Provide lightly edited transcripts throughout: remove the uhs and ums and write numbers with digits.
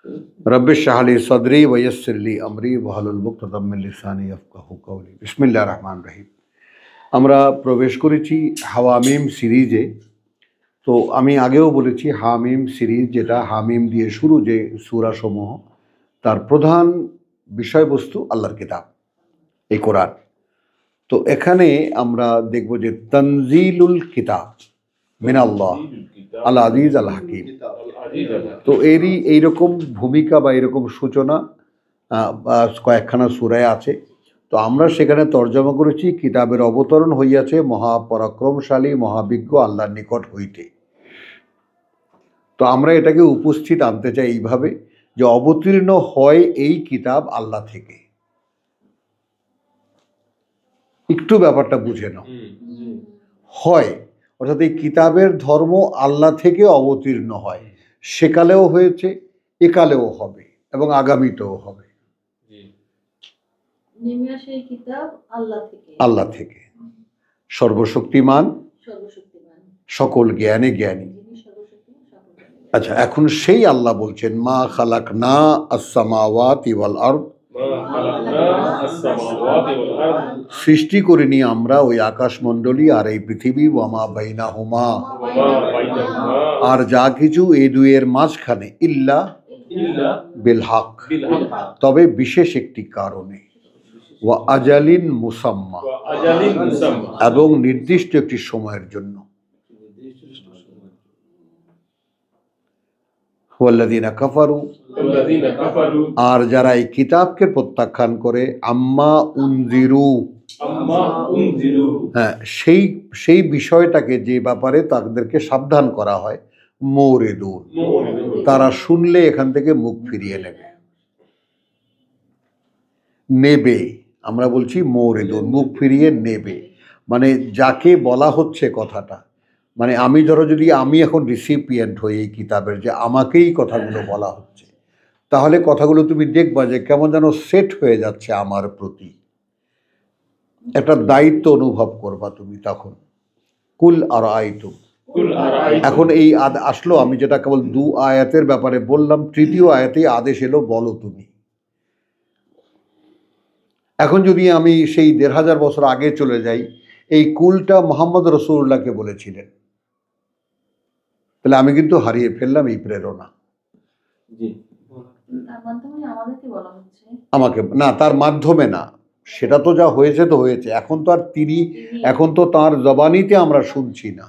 रब्बिश इश्रह ली सदरी वयस्सिर ली अमरी वहलुल उक़दतम मिन लिसानी यफ़क़हू कौली। बिस्मिल्लाहिर रहमानिर रहीम। আমরা প্রবেশ করেছি হাওয়ামিম সিরিজে। তো আমি আগেও বলেছি হামিম সিরিজ, যেটা হামিম দিয়ে শুরু যে সূরাসমূহ, তার প্রধান বিষয়বস্তু আল্লাহর কিতাব, এই কোরআন। তো এখানে আমরা দেখব যে তানজিলুল কিতাব মিনাল্লাহ আল আজিজ আল হাকিম। তো এরই এইরকম ভূমিকা বা এরকম সূচনা কয়েকখানা সূরায় আছে। তো আমরা সেখানে তর্জমা করেছি কিতাবের অবতরণ হইয়াছে মহাপরাক্রমশালী মহাবিজ্ঞ আল্লাহর নিকট হইতে। তো আমরা এটাকে উপস্থিত আনতে চাই এইভাবে যে অবতীর্ণ হয় এই কিতাব আল্লাহ থেকে। একটু ব্যাপারটা বুঝে নাও, হয় অর্থাৎ এই কিতাবের ধর্ম আল্লাহ থেকে অবতীর্ণ হয়। সেকালেও হয়েছে, একালেও হবে এবং আগামীতেও হবে। আল্লাহ থেকে, সর্বশক্তিমান, সকল জ্ঞানে জ্ঞানী। আচ্ছা, এখন সেই আল্লাহ বলছেন মা খালাকনা আস-সামাওয়াতি ওয়াল আরদ, সৃষ্টি করিনি আমরা ওই আকাশমণ্ডলী আর এই পৃথিবী, ওয়ামা বাইনাহুমা, আর যা কিছু এই দুইয়ের মাঝখানে, ইল্লা বিল হক, তবে বিশেষ একটি কারণে, ওয়া আজালিন মুসাম্মা, এবং নির্দিষ্ট একটি সময়ের জন্য। ওয়াল্লাযীনা কাফারু, আর যারা এই কিতাবকে প্রত্যাখ্যান করে, আম্মা উনজিরু, হ্যাঁ, সেই বিষয়টাকে যে ব্যাপারে তাদেরকে সাবধান করা হয়, মুরিদুন, তারা শুনলে এখান থেকে মুখ ফিরিয়ে নেবে। আমরা বলছি মুরিদুন, মুখ ফিরিয়ে নেবে। মানে যাকে বলা হচ্ছে কথাটা, মানে আমি ধরো যদি আমি এখন রিসিপিয়েন্ট হই এই কিতাবের, যে আমাকেই কথাগুলো বলা হচ্ছে, তাহলে কথাগুলো তুমি দেখবা যে কেমন যেন সেট হয়ে যাচ্ছে আমার প্রতি, একটা দায়িত্ব অনুভব করবা তুমি তখন। কুল আরাআইতুম, এখন এই আসলো, আমি যেটা কেবল 2 আয়াতের ব্যাপারে বললাম, তৃতীয় আয়াতে আদেশ এলো বলো তুমি। এখন যদি আমি সেই 1500 বছর আগে চলে যাই, এই কুলটা মুহাম্মদ রাসূলুল্লাহকে বলেছিলেন, তাহলে আমি কিন্তু হারিয়ে ফেললাম এই প্রেরণা। আমাকে না, তার মাধ্যমে না, সেটা তো যা হয়েছে তো হয়েছে। এখন তো আর এখন তো তার জবানিতে আমরা শুনছি না,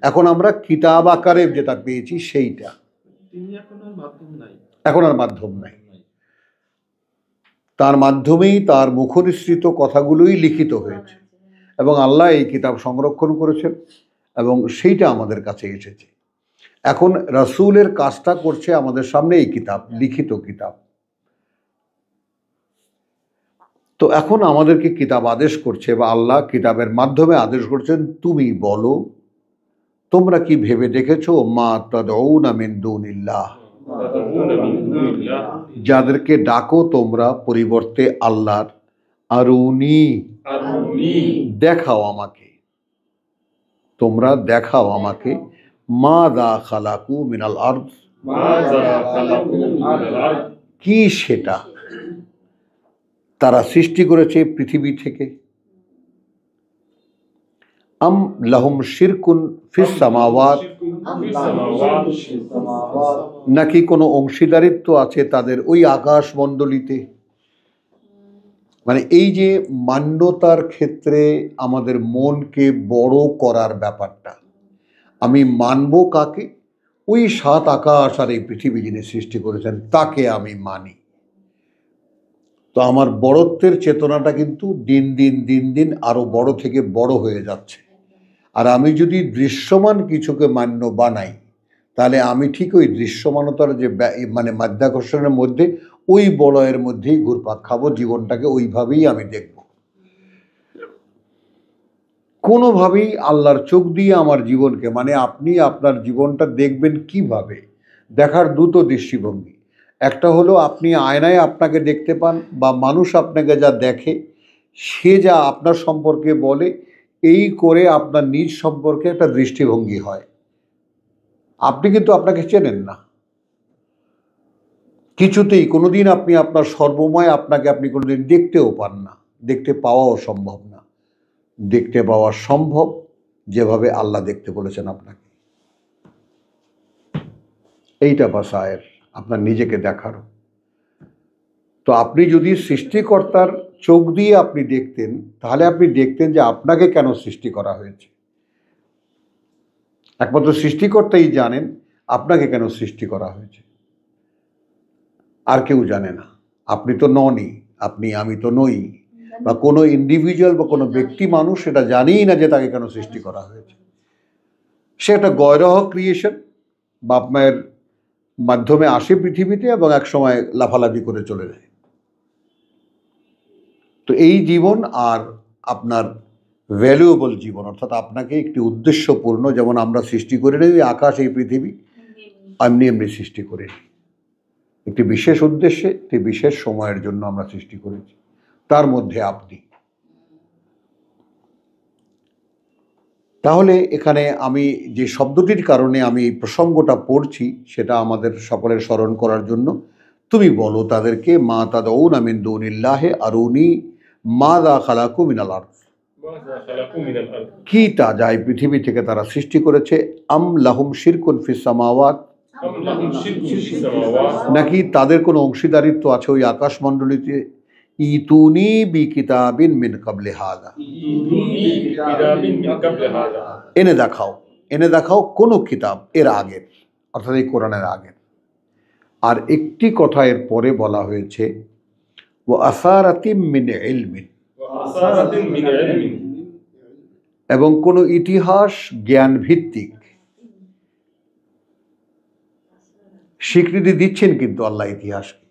এখন আমরা কিতাব আকারে যেটা পেয়েছি সেইটা। এখন আর মাধ্যম নাই, তার মাধ্যমেই তার মুখনিসৃত কথাগুলোই লিখিত হয়েছে এবং আল্লাহ এই কিতাব সংরক্ষণ করেছেন এবং সেইটা আমাদের কাছে এসেছে। এখন রাসূলের কাজটা করছে আমাদের সামনে এই কিতাব, লিখিত কিতাব। তো এখন আমাদেরকে কিতাব আদেশ করছে, বা আল্লাহ কিতাবের মাধ্যমে আদেশ করছেন, তুমি বলো, তোমরা কি ভেবে দেখেছো মা তাদউনা মিন দুনিল্লাহ, যাদেরকে ডাকো তোমরা পরিবর্তে আল্লাহর, আরুনি, দেখাও আমাকে, তোমরা দেখাও আমাকে, মাযা খালাকু মিনাল আরদ, কি সেটা তারা সৃষ্টি করেছে পৃথিবী থেকে, আম লাহুম শিরকুন ফিস সামাওয়াত, নাকি কোনো অংশীদারিত্ব আছে তাদের ওই আকাশমণ্ডলীতে। মানে এই যে মান্যতার ক্ষেত্রে আমাদের মনকে বড় করার ব্যাপারটা, আমি মানব কাকে? ওই 7 আকাশ আর এই পৃথিবী যিনি সৃষ্টি করেছেন তাকে আমি মানি। তো আমার বড়ত্বের চেতনাটা কিন্তু দিন দিন দিন দিন আরো বড় থেকে বড় হয়ে যাচ্ছে। আর আমি যদি দৃশ্যমান কিছুকে মান্য বানাই, তাহলে আমি ঠিক ওই দৃশ্যমানতার যে মানে মাধ্যাকর্ষণের মধ্যে, ওই বলয়ের মধ্যেই ঘুরপাক খাবো, জীবনটাকে ওইভাবেই আমি দেখব। কোনোভাবেই আল্লাহর চোখ দিয়ে আমার জীবনকে, মানে আপনি আপনার জীবনটা দেখবেন কিভাবে, দেখার দুটো দৃষ্টিভঙ্গি। একটা হলো আপনি আয়নায় আপনাকে দেখতে পান, বা মানুষ আপনাকে যা দেখে, সে যা আপনার সম্পর্কে বলে, এই করে আপনার নিজ সম্পর্কে একটা দৃষ্টিভঙ্গি হয়। আপনি কিন্তু আপনাকে চেনেন না। কিছুতেই কোনোদিন আপনি আপনার সর্বময় আপনাকে আপনি কোনোদিন দেখতেও পান না, দেখতে পাওয়াও সম্ভব না। দেখতে পাওয়া সম্ভব যেভাবে আল্লাহ দেখতে বলেছেন আপনাকে। এইটা বাসায়ের আপনার নিজেকে দেখারও। তো আপনি যদি সৃষ্টিকর্তার চোখ দিয়ে আপনি দেখতেন, তাহলে আপনি দেখতেন যে আপনাকে কেন সৃষ্টি করা হয়েছে। একমাত্র সৃষ্টিকর্তাই জানেন আপনাকে কেন সৃষ্টি করা হয়েছে, আর কেউ জানে না। আপনি তো ননই, আমি তো নই, বা কোনো ইন্ডিভিজুয়াল বা কোনো ব্যক্তি মানুষ সেটা জানেই না যে তাকে কেন সৃষ্টি করা হয়েছে। সে একটা গয়রহ ক্রিয়েশন, বাপ মায়ের মাধ্যমে আসে পৃথিবীতে এবং এক সময় লাফালাফি করে চলে যায়। তো এই জীবন আর আপনার ভ্যালুয়েবল জীবন, অর্থাৎ আপনাকে একটি উদ্দেশ্যপূর্ণ, যেমন আমরা সৃষ্টি করে নিই আকাশ এই পৃথিবী, এমনি এমনি সৃষ্টি করে নিই একটি বিশেষ উদ্দেশ্যে, একটি বিশেষ সময়ের জন্য আমরা সৃষ্টি করেছি। তার মধ্যে আপনি। তাহলে এখানে আমি যে শব্দটির কারণে আমি এই প্রসঙ্গটা পড়ছি সেটা আমাদের সকলের স্মরণ করার জন্য। তুমি বলো তাদেরকে, মা তাদউনা মিন দুনিল্লাহি আরুনি মাযা খালাকু মিনাল আরদ, কি তা যায় পৃথিবী থেকে তারা সৃষ্টি করেছে। আম লাহুম শিরকুন ফিস সামাওয়াত, নাকি তাদের কোনো অংশীদারিত্ব আছে ওই আকাশমণ্ডলীতে। ইতুনি বি কিতাবিন মিন ক্বাবলি হাযা, এনে দেখাও কোনো কিতাব এর আগের, অর্থাৎ এই কোরআনের আগের। আর একটি কথা এর পরে বলা হয়েছে, ওয়া আসারাতিম মিন ইলমিন, এবং কোনো ইতিহাস জ্ঞান ভিত্তিক। স্বীকৃতি দিচ্ছেন কিন্তু আল্লাহ ইতিহাসকে,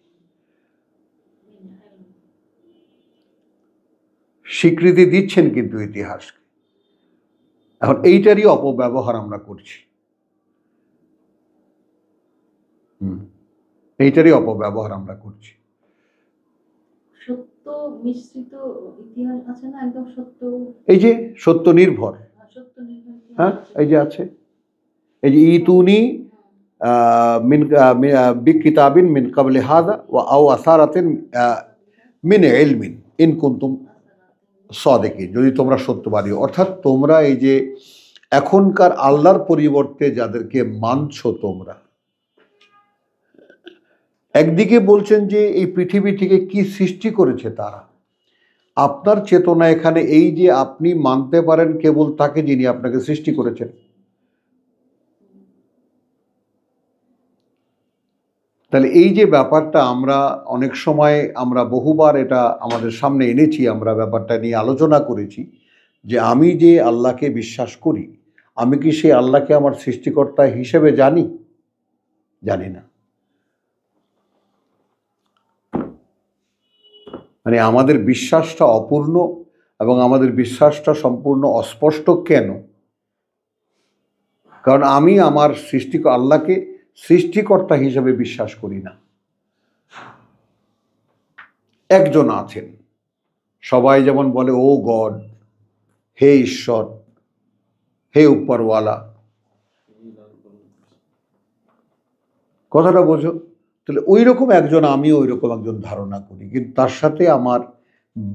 স্বীকৃতি দিচ্ছেন কিন্তু ইতিহাসকে। এখন এইটারই অপব্যবহার আমরা করছি, এইটারই অপব্যবহার আমরা করছি। সত্য মিশ্রিত ইতিহাস আছে না, একদম সত্য, এই যে সত্য নির্ভর, হ্যাঁ এই যে আছে, এই যে ইতুনি মিন বিকিতাবিন মিন ক্বাবলি হাযা ওয়া আও আসারাতিন মিন ইলমিন ইন কুনতুম সাদিকিন, যদি তোমরা সত্যবাদী। অর্থাৎ তোমরা এই যে এখনকার আল্লাহর পরিবর্তে যাদেরকে মানছো, তোমরা একদিকে বলছেন যে এই পৃথিবী থেকে কি সৃষ্টি করেছে তারা। আপনার চেতনা এখানে এই যে আপনি মানতে পারেন কেবল তাকে যিনি আপনাকে সৃষ্টি করেছেন। তাহলে এই যে ব্যাপারটা আমরা অনেক সময় আমরা বহুবার এটা আমাদের সামনে এনেছি, আমরা ব্যাপারটা নিয়ে আলোচনা করেছি যে আমি যে আল্লাহকে বিশ্বাস করি, আমি কি সেই আল্লাহকে আমার সৃষ্টিকর্তা হিসেবে জানি? জানি না। মানে আমাদের বিশ্বাসটা অপূর্ণ এবং আমাদের বিশ্বাসটা সম্পূর্ণ অস্পষ্ট। কেন? কারণ আমি আমার আল্লাহকে সৃষ্টিকর্তা হিসেবে বিশ্বাস করি না। একজন আছেন, সবাই যেমন বলে ও গড, হে ঈশ্বর, হে উপরওয়ালা, কথাটা বোঝো? তাহলে ওই রকম একজন, আমিও ওই রকম একজন ধারণা করি, কিন্তু তার সাথে আমার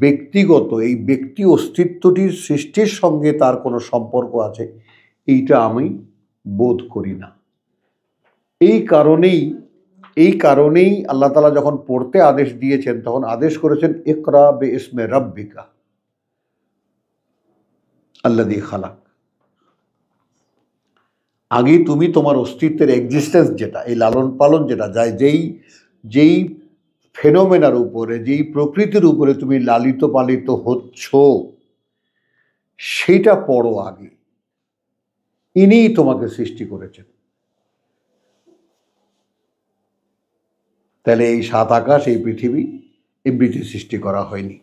ব্যক্তিগত এই ব্যক্তি অস্তিত্বটির সৃষ্টির সঙ্গে তার কোনো সম্পর্ক আছে এইটা আমি বোধ করি না। এই কারণেই আল্লাহ তাআলা যখন পড়তে আদেশ দিয়েছেন তখন আদেশ করেছেন ইকরা বিইসমে রাব্বিকা আল্লাযী খালাক। আগে তুমি তোমার অস্তিত্বের এক্সিস্টেন্স যেটা, এই লালন পালন যেটা যায়, যেই ফেনোমেনার উপরে, যেই প্রকৃতির উপরে তুমি লালিত পালিত হচ্ছ, সেইটা পড়ো আগে। ইনিই তোমাকে সৃষ্টি করেছেন। তাহলে এই সাত আকাশ, এই পৃথিবী এমনিতে সৃষ্টি করা হয়নি।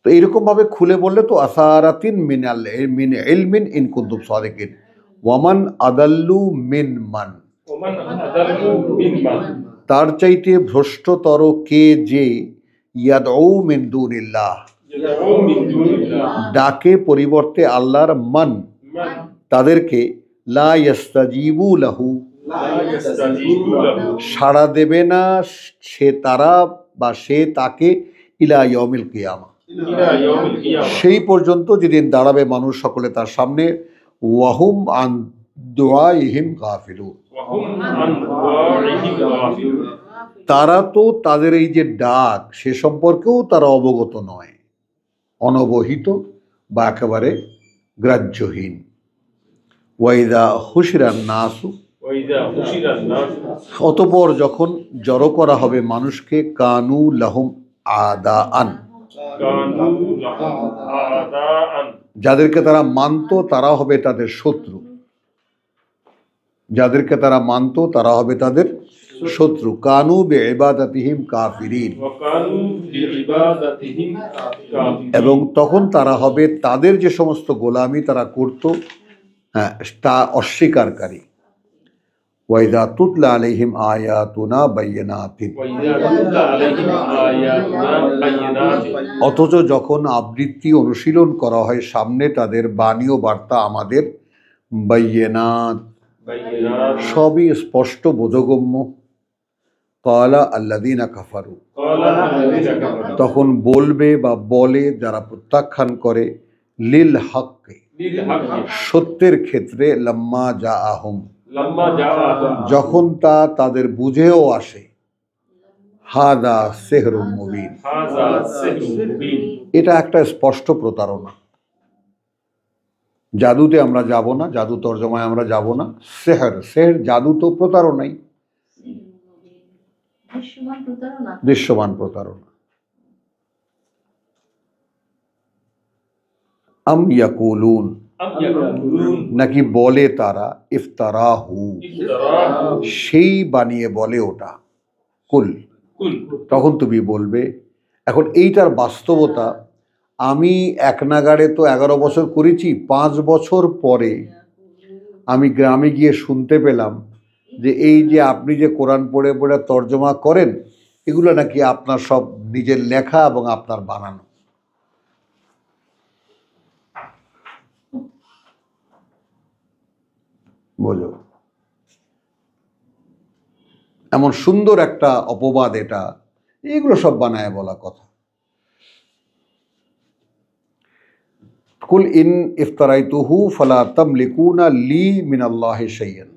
তো এইরকমভাবে খুলে বললে তো আসারাতিন মিন ইলমিন ইন কুনতুম সাদিকিন ওয়ামান আদাল্লু মিন মান, তার চাইতে ভ্রষ্টতর কে যে ইয়াদউ মিন দুনিল্লাহ, ডাকে পরিবর্তে আল্লাহর মান, তাদেরকে লা ইস্তাজিবু লাহু সাড়া দেবে না সে তারা বা সে তাকে ইলা ইয়াউমিল কিয়ামা, সেই পর্যন্ত যেদিন দাঁড়াবে মানুষ সকলে তার সামনে। ওয়াহুম আন দুআইহিম গাফিলুন, তারা তো তাদের এই যে ডাক সে সম্পর্কেও তারা অবগত নয়, অনবহিত বা একেবারে গ্রাহ্যহীন। ওয়াইদা হুশিরান নাসু, অতঃপর যখন জড়ো করা হবে মানুষকে, কানু লাহুম আদাআন, যাদেরকে তারা মানত তারা হবে তাদের শত্রু, যাদেরকে তারা মানত তারা হবে তাদের শত্রু। কানু বিইবাদাতিহিম কাফিরিন, এবং তখন তারা হবে তাদের যে সমস্ত গোলামি তারা করত তা অস্বীকারী। ওয়াইদা তুতলা আলাইহিম আয়াতুনা বাইয়িনাতিন, অথচ যখন আবৃত্তি অনুশীলন করা হয় সামনে তাদের বাণী ও বার্তা আমাদের বাইয়িনাত, সবই স্পষ্ট বোধগম্য। ক্বালা আল্লাযীনা কাফারু, তখন বলবে বা বলে যারা প্রত্যাখ্যান করে, লিল হাক্কি, সত্যের ক্ষেত্রে, লাম্মা জাআহুম, যখন তা তাদের বুঝেও আসে, হাদা সিহরুম মুবিন, এটা একটা স্পষ্ট প্রতারণা। জাদুতে আমরা যাব না, জাদু তর্জমায় আমরা যাব না। সেহর, সেহর জাদু তো প্রতারণাই, দৃশ্যমান প্রতারণা। আম ইয়াকুলুন, নাকি বলে তারা, ইফতারাহু, সেই বানিয়ে বলে ওটা। কুল, তখন তুমি বলবে। এখন এইটার বাস্তবতা, আমি এক নাগাড়ে তো 11 বছর করেছি, 5 বছর পরে আমি গ্রামে গিয়ে শুনতে পেলাম যে এই যে আপনি যে কোরআন পড়ে পড়ে তর্জমা করেন, এগুলো নাকি আপনার সব নিজের লেখা এবং আপনার বানানো। বোঝো, এমন সুন্দর একটা অপবাদ এটা, এগুলো সব বানায় বলা কথা। কুল ইন ইফতারাইতুহু ফালা তামলিকুনা লি মিনাল্লাহি শাইয়ান,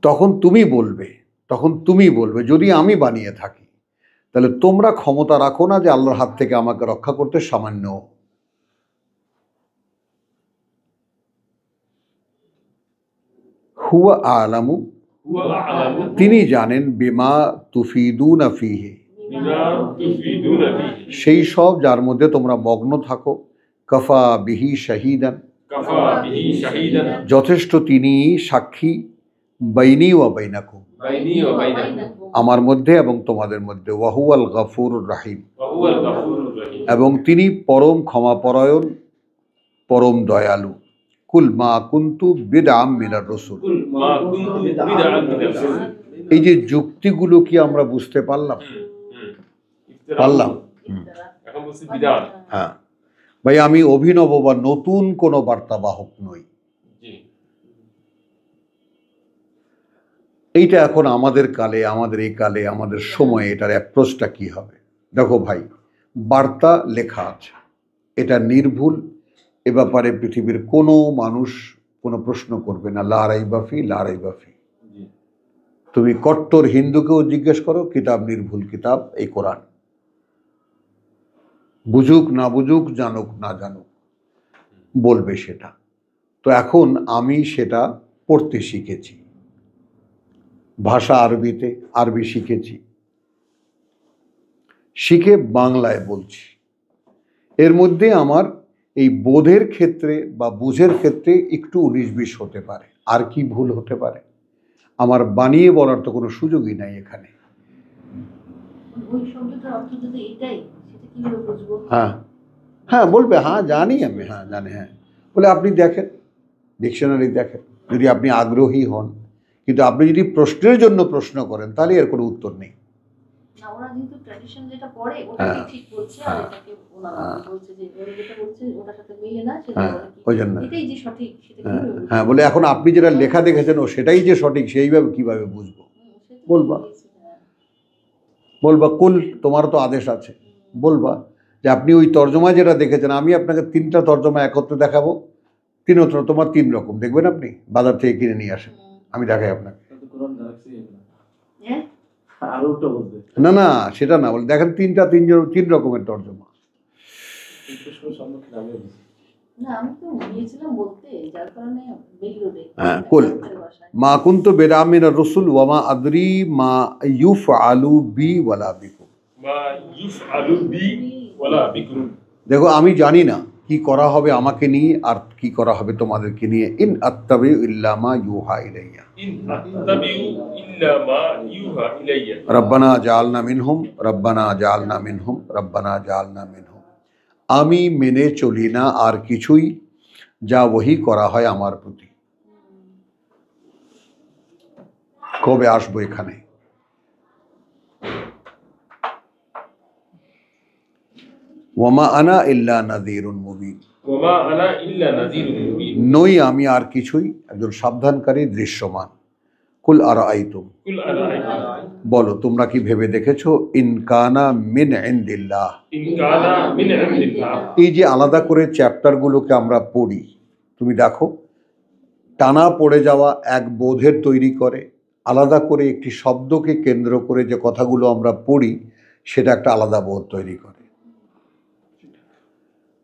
তখন তুমি বলবে যদি আমি বানিয়ে থাকি তাহলে তোমরা ক্ষমতা রাখো না যে আল্লাহর হাত থেকে আমাকে রক্ষা করতে সামান্য। হুয়া আলামু, তিনি জানেন, বিমা তুফিদুনা ফিহি, সেই সব যার মধ্যে তোমরা মগ্ন থাকো। কাফা বিহি শাহিদান, যথেষ্ট তিনি সাক্ষী। বাইনি ওয়া বাইনাকুম, আমার মধ্যে এবং তোমাদের মধ্যে। ওয়াহুয়াল গাফুরুর রাহিম, এবং তিনি পরম ক্ষমাপরায়ণ, পরম দয়ালু। কুল মা কুনতু বিদআম মিনার রাসূল, এই যে যুক্তিগুলো কি আমরা বুঝতে পারলাম? হ্যাঁ ভাই, আমি অভিনব বা নতুন কোনো বার্তাবাহক নই। এইটা এখন আমাদের কালে, আমাদের এই কালে, আমাদের সময়ে এটার অ্যাপ্রোচটা কি হবে? দেখো ভাই, বার্তা লেখা আছে, এটা নির্ভুল, এ ব্যাপারে পৃথিবীর কোনো মানুষ কোনো প্রশ্ন করবে না। লা রাইবা ফি, লা রাইবা ফি। তুমি কট্টর হিন্দুকেও জিজ্ঞেস করো, কিতাব নির্ভুল কিতাব এই কোরআন, বুঝুক না বুঝুক, জানুক না জানুক, বলবে সেটা। তো এখন আমি সেটা পড়তে শিখেছি, ভাষা আরবিতে, আরবি শিখেছি, শিখে বাংলায় বলছি। এর মধ্যে আমার এই বোধের ক্ষেত্রে বা বুঝের ক্ষেত্রে একটু 19-20 হতে পারে। আর কি ভুল হতে পারে? আমার বানিয়ে বলার তো কোনো সুযোগই নাই এখানে। হ্যাঁ হ্যাঁ বলবে, হ্যাঁ জানি আমি, হ্যাঁ জানি, হ্যাঁ বলে আপনি দেখেন, ডিকশনারি দেখেন, যদি আপনি আগ্রহী হন। কিন্তু আপনি যদি প্রশ্নের জন্য প্রশ্ন করেন তাহলে এর কোনো উত্তর নেই। না, ওরা যেহেতু ট্র্যাডিশন যেটা পড়ে ওটাকে ঠিক বলছে, আর এটাকে ওনারা বলছে যে ওরা যেটা বলছে ওটার সাথে মিলে না, সেটা ওরা কি ওই জন্য এটাই যে সঠিক সেটা কিভাবে বুঝবো? হ্যাঁ, বলে এখন আপনি যেটা লেখা দেখেছেন ও সেটাই যে সঠিক সেইভাবে কিভাবে বুঝবো? সেটা তো বলবা। বলেছি, হ্যাঁ। বলবা কুল, তোমার তো আদেশ আছে, বলবা যে আপনি ওই তর্জমা যেটা দেখেছেন, আমি আপনাকে 3টা তর্জমা একত্রে দেখাবো, তোমার 3 রকম দেখবেন, আপনি বাজার থেকে কিনে নিয়ে আসেন, আমি দেখাই আপনাকে। হ্যাঁ? না না, সেটা না, বলে দেখেন 3 রকমের তর্জমা। না, আমি তো নিয়েছিলাম বলতে, যার কারণে বেইরোডে হ্যাঁ, কুল মা কুনতু বিদামির রসুল ওয়া মা আদরি মা ইউফআলু বি ওয়ালা বিকুম। মা ইউফআলু বি ওয়ালা বিকুম। দেখো, আমি জানি না কি করা হবে আমাকে নিয়ে আর কি করা হবে তোমাদেরকে নিয়ে। ইন আত্তাবিউ ইল্লা মা ইউহা ইলাইয়া, ইন আত্তাবিউ ইল্লা মা ইউহা ইলাইয়া। রব্বানা জাআলনা মিনহুম, রব্বানা জাআলনা মিনহুম, রব্বানা জাআলনা মিনহুম। আমি মেনে চলি না আর কিছুই যা ওহী করা হয় আমার প্রতি। কবে আসবো এখানে? ওয়ামা আনা ইল্লা নাযীরুন মুবিন। ওয়ামা আনা ইল্লা নাযীরুন মুবিন। নই আমি আর কিছুই, একজন সাবধানকারী দৃশ্যমান। কুল আরাআইতুম, কুল আরাআইতুম, বলো তোমরা কি ভেবে দেখেছো, ইন কানা মিন ইনদিল্লাহ, ইন কানা মিন ইনদিল্লাহ। এই যে আলাদা করে চ্যাপ্টারগুলোকে আমরা পড়ি, তুমি দেখো টানা পড়ে যাওয়া এক বোধের তৈরি করে, আলাদা করে একটি শব্দকে কেন্দ্র করে যে কথাগুলো আমরা পড়ি সেটা একটা আলাদা বোধ তৈরি করে।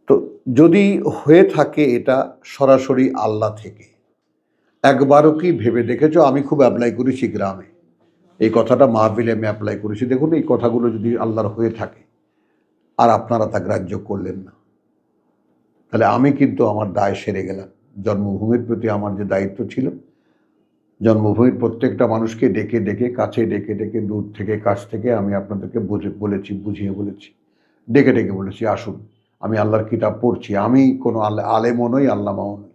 তো যদি হয়ে থাকে এটা সরাসরি আল্লাহ থেকে, একবারও কি ভেবে দেখেছো? আমি খুব অ্যাপ্লাই করেছি গ্রামে, এই কথাটা মাহফিলে আমি অ্যাপ্লাই করেছি। দেখুন, এই কথাগুলো যদি আল্লাহর হয়ে থাকে আর আপনারা তা গ্রাহ্য করলেন না, তাহলে আমি কিন্তু আমার দায় সেরে গেলাম। জন্মভূমির প্রতি আমার যে দায়িত্ব ছিল, জন্মভূমির প্রত্যেকটা মানুষকে ডেকে ডেকে, কাছে ডেকে ডেকে, দূর থেকে কাছ থেকে আমি আপনাদেরকে বুঝিয়ে বলেছি, ডেকে ডেকে বলেছি আসুন, আমি আল্লাহর কিতাব পড়ছি। আমি কোনো আলেমও নই, আল্লামাও নই,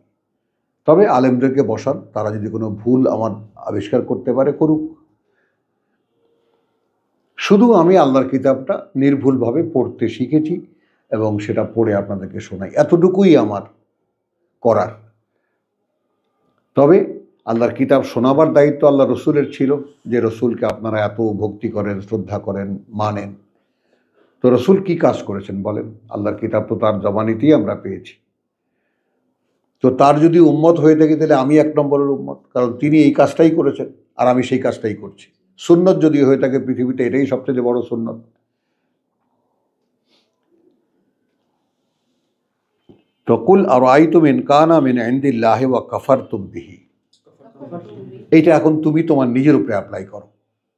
তবে আলেমদেরকে বসান, তারা যদি কোনো ভুল আমার আবিষ্কার করতে পারে করুক। শুধু আমি আল্লাহর কিতাবটা নির্ভুলভাবে পড়তে শিখেছি এবং সেটা পড়ে আপনাদেরকে শোনাই, এতটুকুই আমার করার। তবে আল্লাহর কিতাব শোনাবার দায়িত্ব আল্লাহ রসুলের ছিল, যে রসুলকে আপনারা এত ভক্তি করেন, শ্রদ্ধা করেন, মানেন। তো রসুল কি কাজ করেছেন বলেন? আল্লাহর কিতাব তো তার জবানিতেই আমরা পেয়েছি। তো তার যদি উম্মত হয়ে থাকে তাহলে আমি 1 নম্বরের উম্মত, কারণ তিনি এই কাজটাই করেছেন আর আমি সেই কাজটাই করছি। সুন্নত যদি হয়ে থাকে পৃথিবীতে, এটাই সবচেয়ে বড় সুন্নত। তো কুল আরাআইতুম ইন কানা মিন ইনদিল্লাহি ওয়া কাফারতুম বিহি, এইটা এখন তুমি তোমার নিজের উপরে অ্যাপ্লাই করো।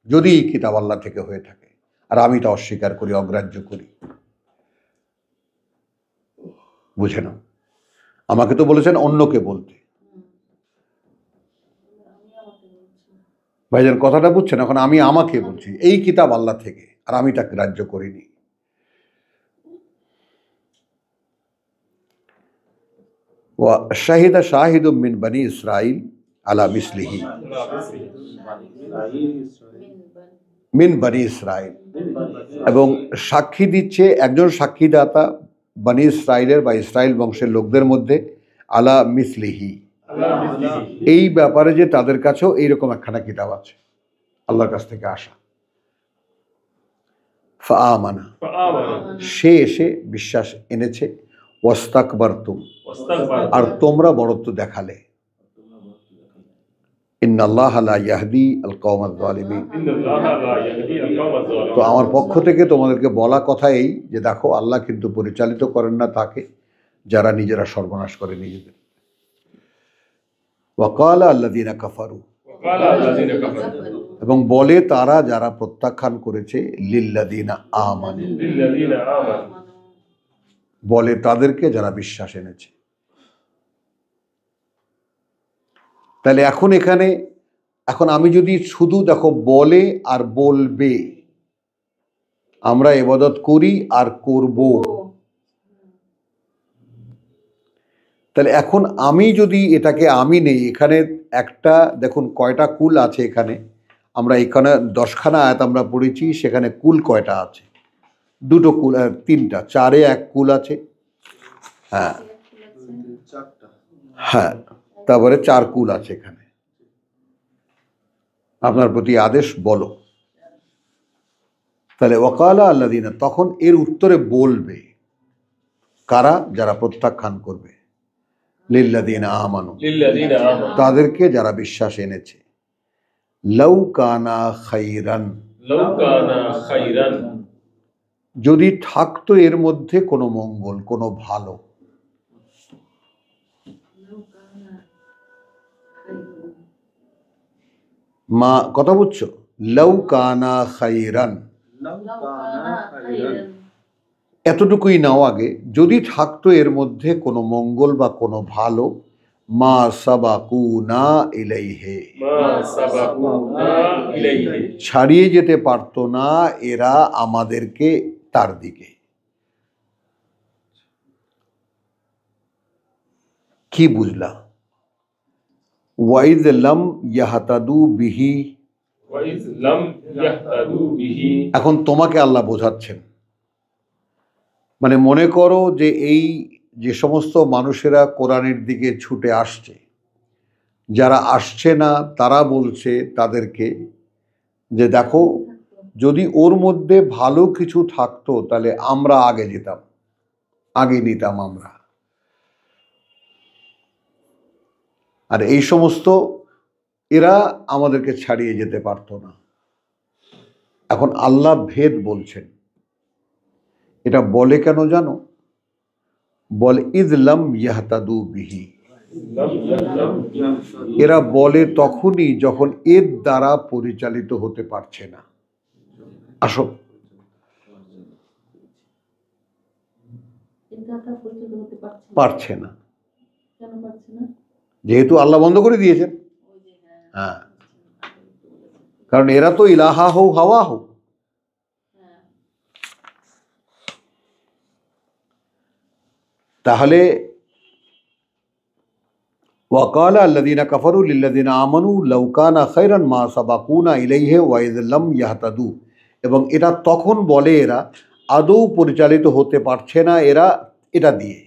যদি এই কিতাব আল্লাহ থেকে হয়ে থাকে আর আমি তা অস্বীকার করি, অগ্রাহ্য করি, বুঝে নাও। আমাকে তো বলেছেন অন্যকে বলতে, ভাইজান কথাটা বুঝছেন? এখন আমি আমাকে বলছি, এই কিতাব আল্লাহ থেকে আর আমি তাকে গ্রাহ্য করিনি। ওয়া শাহিদা শাহিদুম মিন বনি ইসরাইল আলা মিসলিহি, মিন বনি ইসরাইল, এবং সাক্ষী দিচ্ছে একজন সাক্ষীদাতা বনি ইসরাইলের বা ইসরাইল বংশের লোকদের মধ্যে, আলা মিসলিহি, এই ব্যাপারে যে তাদের কাছেও এইরকম একখানা কিতাব আছে আল্লাহর কাছ থেকে আসা। ফাআমানা, সে এসে বিশ্বাস এনেছে। ওয়াস্তাকবারতুম, আর তোমরা বড়ত্ব দেখালে। ইন্নাল্লাহা লা ইয়াহদি আল কওমাজ জালিমিন। তো আমার পক্ষ থেকে তোমাদেরকে বলা কথা এই যে দেখো, আল্লাহ কিন্তু পরিচালিত করেন না তাকে যারা নিজেরা সর্বনাশ করে নিজেদের। ওয়াকালা আল্লাযীনা কাফারু, এবং বলে তারা যারা প্রত্যাখ্যান করেছে, লিল্লাযীনা আমানু, বলে তাদেরকে যারা বিশ্বাস এনেছে। তাহলে এখন আমি যদি শুধু দেখো বলে আর বলবে, আমরা ইবাদত করি আর করব, তাহলে এখন আমি যদি এটাকে আমি নেই, এখানে একটা দেখুন কয়টা কুল আছে এখানে, আমরা এখানে 10খানা আয়াত আমরা পড়েছি, সেখানে কুল কয়টা আছে? 2টো কুল, 3টা, 4-এ 1 কুল আছে। হ্যাঁ হ্যাঁ, তারপরে 4 কুল আছে এখানে। আপনার প্রতি আদেশ বলো। তাহলে ওয়াকালা আল্লাযিনা, তখন এর উত্তরে বলবে কারা? যারা প্রত্যাখ্যান করবে। লিল্লাযিনা আমানু, তাদেরকে যারা বিশ্বাস এনেছে। লাউ কানা খাইরান, যদি থাকতো এর মধ্যে কোনো মঙ্গল, কোনো ভালো। মা কথা বুঝছো? লাউ কানা খাইরান, এতটুকুই নাও আগে, যদি থাকতো এর মধ্যে কোনো মঙ্গল বা কোনো ভালো, মা সাবাকুনা ইলাইহি, ছাড়িয়ে যেতে পারতো না এরা আমাদেরকে তার দিকে। কি বুঝলা? ওয়াইজ লাম ইয়াহতাদু বিহি, এখন তোমাকে আল্লাহ বোঝাচ্ছেন। মানে মনে করো যে এই যে সমস্ত মানুষেরা কোরআনের দিকে ছুটে আসছে, যারা আসছে না তারা বলছে তাদেরকে যে দেখো, যদি ওর মধ্যে ভালো কিছু থাকতো তাহলে আমরা আগে যেতাম, আগে নিতাম আমরা। আর এই সমস্ত এরা আমাদেরকে ছাড়িয়ে যেতে পারতো না। এখন আল্লাহ ভেদ বলছেন। এটা বলে কেন জানো? বলে ইযলাম ইয়াহতাদু বিহি, এরা বলে তখনই যখন এর দ্বারা পরিচালিত হতে পারছে না। আসো, পারছে না, যেহেতু আল্লাহ বন্ধ করে দিয়েছেন। হ্যাঁ, কারণ এরা তো ইলাহা হো হাওয়া হো। তাহলে ওয়াকালা আল্লাযীনা কাফারু লিল্লাযীনা আমানু লাউ কানা খায়রান মা সাবাকুনা ইলাইহি ওয়া ইয লাম ইয়াহতাদু, এবং এটা তখন বলে এরা আদৌ পরিচালিত হতে পারছে না এরা এটা দিয়ে।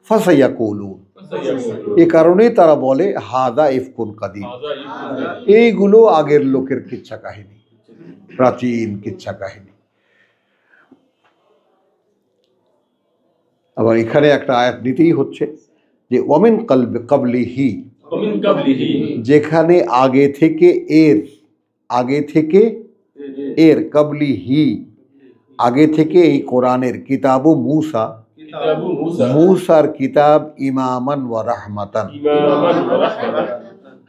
ফাসায়াকুলুন, এই কারণেই তারা বলে হাদা ইফকুন কাদিম, এইগুলো আগের লোকের কিচ্ছা কাহিনী, প্রাচীন কিচ্ছা কাহিনী। আবার এখানে একটা আয়াত নিতেই হচ্ছে যে ওয়ামিন কাবলিহি, যেখানে আগে থেকে এর, আগে থেকে এর, কাবলিহি আগে থেকে এই কোরআনের, কিতাবু মূসা, মূসার কিতাব, ইমামান ওয়া রাহমাতান।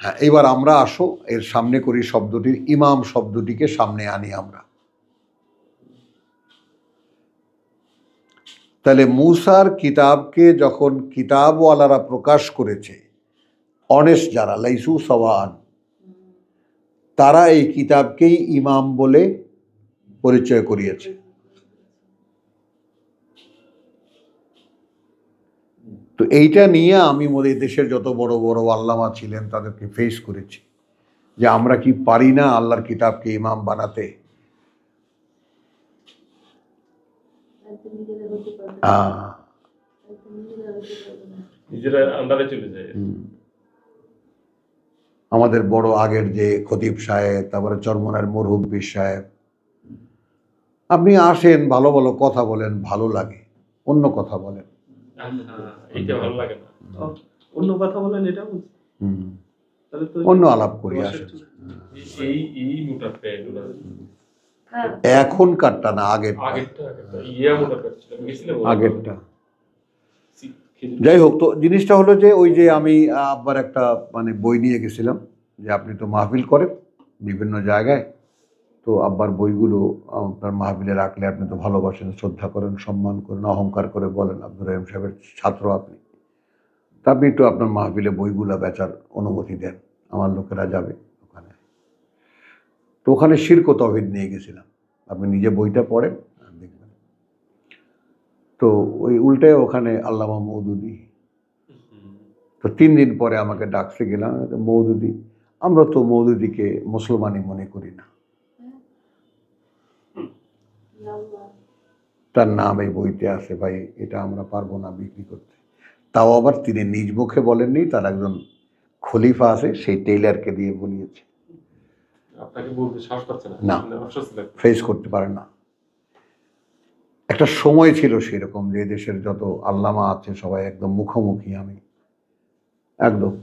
হ্যাঁ, এবার আমরা আসো এর সামনে করি শব্দটির, ইমাম শব্দটিকে সামনে আনি আমরা। তাহলে মূসার কিতাবকে যখন কিতাবওয়ালারা প্রকাশ করেছে, অনেস্ট যারা, লাইসু সাওয়ান, তারা এই কিতাবকেই ইমাম বলে পরিচয় করিয়েছে। তো এইটা নিয়ে আমি মোদের দেশের যত বড় বড় আল্লামা ছিলেন তাদেরকে ফেস করেছি যে আমরা কি পারি না আল্লাহর কিতাবকে ইমাম বানাতে। আমাদের বড় আগের যে খতিব সাহেব, তারপরে চরমনার মুরহুব্বি সাহেব, আপনি আসেন, ভালো ভালো কথা বলেন, ভালো লাগে, অন্য কথা বলেন, অন্য কথা বলেন, এটা অন্য আলাপ করি আসেন। এখনকারটা না, আগেরটা। যাই হোক, তো জিনিসটা হলো যে ওই যে আমি আব্বার একটা মানে বই নিয়ে গেছিলাম যে আপনি তো মাহফিল করেন বিভিন্ন জায়গায়, তো আব্বার বইগুলো আপনার মাহফিলে রাখলে আপনি তো ভালোবাসেন, শ্রদ্ধা করেন, সম্মান করেন, অহংকার করে বলেন আব্দুর রহিম সাহেবের ছাত্র আপনি, তা আপনি একটু আপনার মাহফিলে বইগুলো বেচার অনুমতি দেন, আমার লোকেরা যাবে ওখানে। তো ওখানে শিরক ও তাওহীদ নিয়ে গেছিলাম, আপনি নিজে বইটা পড়েন দেখবেন। তো ওই উল্টে ওখানে আল্লামা মওদুদী, তো 3 দিন পরে আমাকে ডাকছে, গেলাম, মওদুদী আমরা তো মৌদুদিকে মুসলমানই মনে করি না, তার নাম এই বইতে আছে ভাই, এটা আমরা পারবো না বিক্রি করতে। তাও আবার তিনি নিজ মুখে বলেননি, তার একজন খলিফা আছে, সেই টেইলারকে দিয়ে বলিয়েছে। আপনাকে বলতে সাহস পাচ্ছে না? না, অস্বস্তি লাগছে। ফেস করতে পারে না। একটা সময় ছিল সেরকম যে দেশের যত আল্লামা আছে সবাই একদম মুখোমুখি। আমি একদম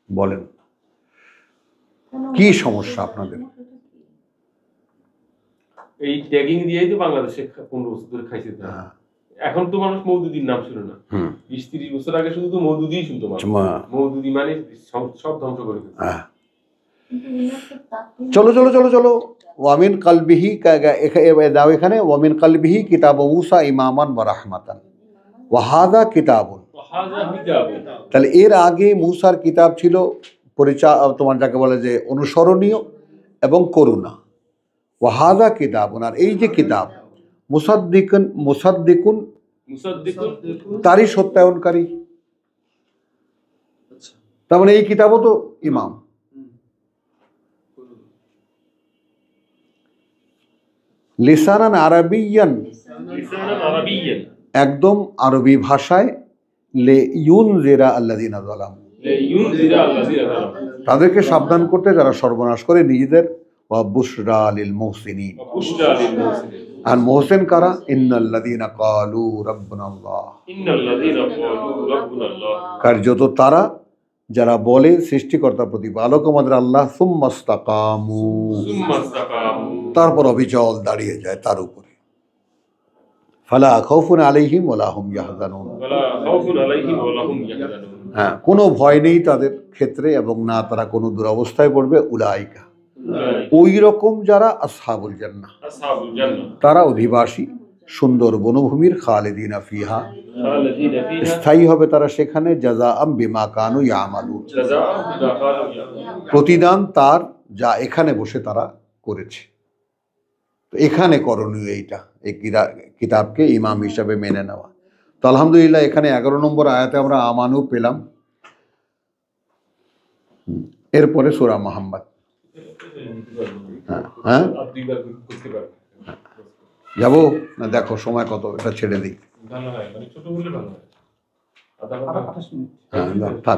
বলেন কি সমস্যা আপনাদের? এই ট্যাগিং দিয়েই তো বাংলাদেশে 15 বছর ধরে খাইছে। হ্যাঁ। এখন তো মানুষ মওদুদির নাম ছিল না। 20-30 বছর আগে শুধু তো মওদুদিই শুনতো মানুষ। মওদুদি মানে সব ধ্বংস করে ফেলছে। হ্যাঁ। চলো চলো চলো চলো, ওয়ামিন কালবিহি দাও এখানে, ওয়ামিন কালবিহি কিতাব মুসা ইমামান ওয়া রাহমাতান ওয়া হাযা কিতাবুন। তাহলে এর আগে মুসার কিতাব ছিল তোমার যাকে বলে যে অনুসরণীয় এবং করুণা। ওয়া হাযা কিতাবুন, আর এই যে কিতাব মুসাদ্দিকুন তারই সত্যায়নকারী। তার মানে এই কিতাবও তো ইমাম। লিসানান আরাবিয়ান, একদম আরবি ভাষায়, লে ইউনজিরা আল্লাযিনা যালামু, তাদেরকে সাবধান করতে যারা সর্বনাশ করে নিজেদের, ওয়া বুশরা লিল মুহসিনিন, আর মুহসিন কারা? ইন্নাল্লাযিনা ক্বালু রাব্বুনাল্লাহ, কার্যত তারা যারা বলে সৃষ্টিকর্তা প্রতিপালক আমাদের আল্লাহ, সুম্মাস্তাকামু, তারপর অবিচল দাঁড়িয়ে যায় তার উপরে। ফালা খাউফুন আলাইহিম ওয়ালা হুম ইয়াহজানুন, হ্যাঁ, কোনো ভয় নেই তাদের ক্ষেত্রে এবং না তারা কোনো দুরবস্থায় পড়বে। উলাইকা, ওই রকম যারা আসহাবুল জান্নাহ, তারা অধিবাসী সুন্দর বনভূমির, খালিদিনা ফিহা, স্থায়ী হবে তারা সেখানে, জাযাআম বিমা কানু ইয়ামালুন, প্রতিদান তার যা এখানে বসে তারা করেছে। তো এখানে করণীয় এইটা, এই কিতাবকে ইমাম হিসাবে মেনে নেওয়া। তো আলহামদুলিল্লাহ এখানে 11 নম্বর আয়াতে আমরা আমানু পেলাম। এরপরে সূরা মুহাম্মদ। হ্যাঁ, যাবো না? দেখো সময় কত, এটা ছেড়ে দিই। ভালো হয়, মানে ছোট বলে ভালো হয়। হ্যাঁ, থাক।